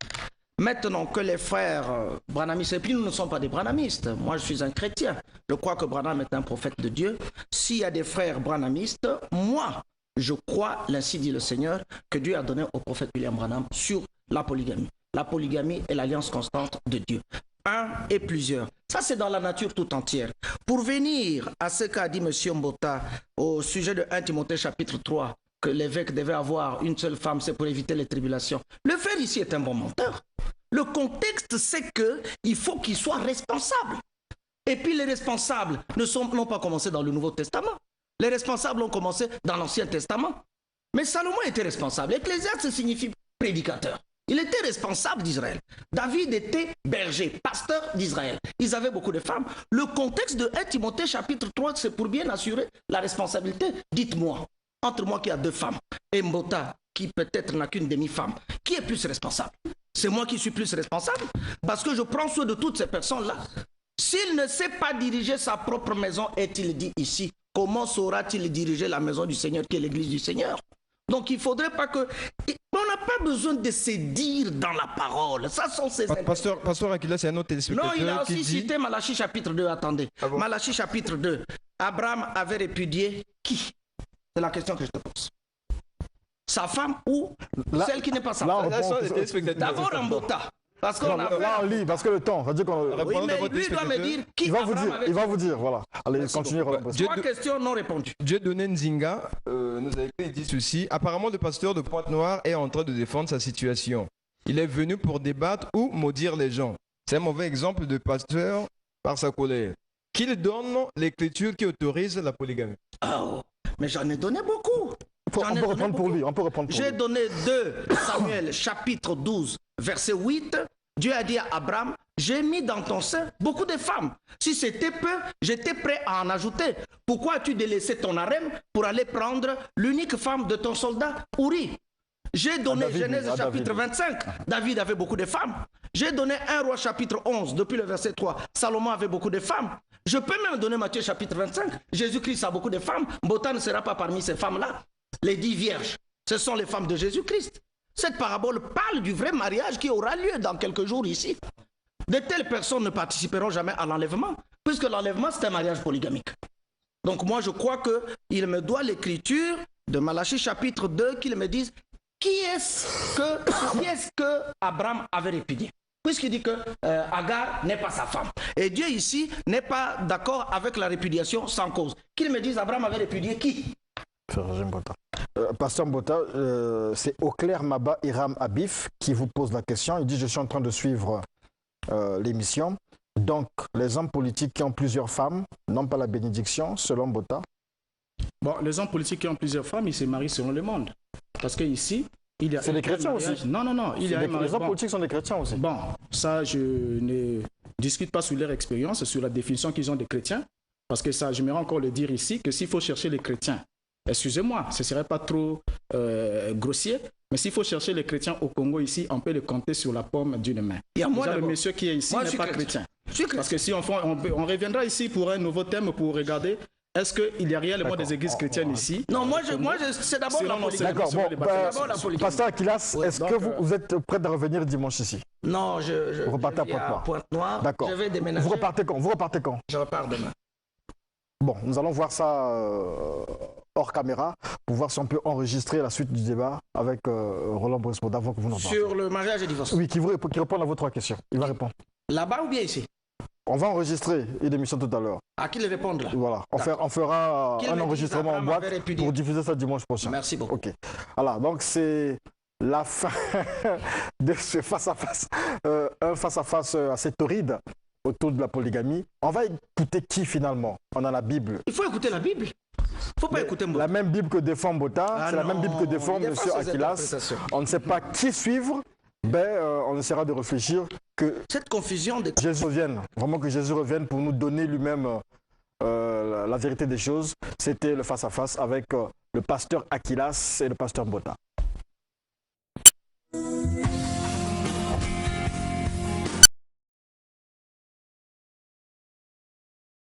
Maintenant que les frères branhamistes, et puis nous ne sommes pas des branhamistes, moi je suis un chrétien, je crois que Branham est un prophète de Dieu. S'il y a des frères branhamistes, moi je crois, l'ainsi dit le Seigneur, que Dieu a donné au prophète William Branham sur la polygamie. La polygamie est l'alliance constante de Dieu. Un et plusieurs. Ça, c'est dans la nature tout entière. Pour venir à ce qu'a dit M. Mbota au sujet de 1 Timothée chapitre 3, que l'évêque devait avoir une seule femme, c'est pour éviter les tribulations. Le frère ici est un bon menteur. Le contexte, c'est qu'il faut qu'il soit responsable. Et puis les responsables n'ont pas commencé dans le Nouveau Testament. Les responsables ont commencé dans l'Ancien Testament. Mais Salomon était responsable. Ecclésiaste signifie prédicateur. Il était responsable d'Israël. David était berger, pasteur d'Israël. Ils avaient beaucoup de femmes. Le contexte de 1 Timothée chapitre 3, c'est pour bien assurer la responsabilité. Dites-moi, entre moi qui a 2 femmes et Mbota qui peut-être n'a qu'une demi-femme, qui est plus responsable? C'est moi qui suis plus responsable parce que je prends soin de toutes ces personnes-là. S'il ne sait pas diriger sa propre maison, est-il dit ici, comment saura-t-il diriger la maison du Seigneur qui est l'église du Seigneur? Donc il ne faudrait pas que... Mais on n'a pas besoin de se dire dans la parole. Ça sont ces Pasteur Aquila, c'est un autre téléspectateur. Non, il a qui aussi dit... cité Malachie chapitre 2. Attendez. Ah bon? Malachie chapitre 2. Abraham avait répudié qui? C'est la question que je te pose. Sa femme ou Là- celle qui n'est pas sa là, femme? Là, sont les téléspectateurs. D'abord en Bota. Parce qu'on a Là, on lit, parce que le temps, ça veut dire qu'on... Oui, mais Répondez lui doit me dire qui Il va vous Abraham dire, avait il va vous dire, voilà. Allez, Merci continuez, beaucoup. Roland. Dieu Trois questions non répondues. Dieudonné Nzinga nous a écrit, il dit ceci. Apparemment, le pasteur de Pointe-Noire est en train de défendre sa situation. Il est venu pour débattre ou maudire les gens. C'est un mauvais exemple de pasteur par sa colère. Qu'il donne l'écriture qui autorise la polygamie. Oh, mais j'en ai donné beaucoup. On J'en ai peut donné répondre pour beaucoup. lui, on peut répondre pour J'ai lui. donné 2 Samuel chapitre 12 verset 8. Dieu a dit à Abraham, j'ai mis dans ton sein beaucoup de femmes. Si c'était peu, j'étais prêt à en ajouter. Pourquoi as-tu délaissé ton harem pour aller prendre l'unique femme de ton soldat, Uri? J'ai donné David, Genèse à chapitre David. 25. David avait beaucoup de femmes. J'ai donné 1 roi chapitre 11, depuis le verset 3. Salomon avait beaucoup de femmes. Je peux même donner Matthieu chapitre 25. Jésus-Christ a beaucoup de femmes. Bota ne sera pas parmi ces femmes-là. Les 10 vierges, ce sont les femmes de Jésus-Christ. Cette parabole parle du vrai mariage qui aura lieu dans quelques jours ici. De telles personnes ne participeront jamais à l'enlèvement, puisque l'enlèvement, c'est un mariage polygamique. Donc moi, je crois qu'il me doit l'écriture de Malachie chapitre 2, qu'il me dise qui est-ce que Abraham avait répudié. Puisqu'il dit que Agar n'est pas sa femme. Et Dieu ici n'est pas d'accord avec la répudiation sans cause. Qu'il me dise Abraham avait répudié qui? Pasteur Mbota, c'est Auclair Maba Hiram Abif qui vous pose la question. Il dit, je suis en train de suivre l'émission. Donc, les hommes politiques qui ont plusieurs femmes n'ont pas la bénédiction, selon Mbota. Bon, les hommes politiques qui ont plusieurs femmes, ils se marient selon le monde. Parce qu'ici, il y a... C'est des chrétiens mariage... aussi. Non, non, non. Il y a un Les mariage... hommes Bon. politiques sont des chrétiens aussi. Bon, ça, je ne discute pas sur leur expérience, sur la définition qu'ils ont des chrétiens. Parce que ça, j'aimerais encore le dire ici, que s'il faut chercher les chrétiens, excusez-moi, ce ne serait pas trop grossier, mais s'il faut chercher les chrétiens au Congo ici, on peut les compter sur la paume d'une main. Il y a moi Déjà, le d'abord. monsieur qui est ici Moi, je n'est suis pas chrétien. chrétien. Je suis chrétien. Parce que si on reviendra ici pour un nouveau thème, pour regarder, est-ce qu'il y a réellement des églises chrétiennes ici? Non, moi, c'est d'abord la Sinon, non, polygamie. D'accord, bon, D'abord la polygamie. Pasteur Aquilas, Ouais, est-ce donc, que vous êtes prêt à revenir dimanche ici? Non, je Vous repartez à vis Pointe-Noire. Pointe-Noire. D'accord. Je vais déménager. Vous repartez quand? Vous repartez quand? Je repars demain. Bon, nous allons voir ça hors caméra pour voir si on peut enregistrer la suite du débat avec Roland Brespoda avant que vous n'en parliez. Sur le mariage et divorce. Oui, qui répond à vos 3 questions. Il va répondre. Là-bas ou bien ici? On va enregistrer une émission tout à l'heure. À qui le répondre là? Voilà, on fera Qu'il me un dise, enregistrement en Abraham boîte avait répudié. pour diffuser ça dimanche prochain. Merci beaucoup. Ok. Voilà, donc c'est la fin de ce face-à-face. Un face-à-face assez torride autour de la polygamie. On va écouter qui finalement? On a la Bible. Il faut écouter la Bible. Il ne faut pas écouter Mbota. La même Bible que défend Bota, Ah c'est la même non, Bible que défend il défend M. ses Aquilas. interprétations. On ne sait pas qui suivre, ben, on essaiera de réfléchir que Cette confusion des... Jésus revienne, vraiment que Jésus revienne pour nous donner lui-même la vérité des choses. C'était le face-à-face avec le pasteur Aquilas et le pasteur Bota.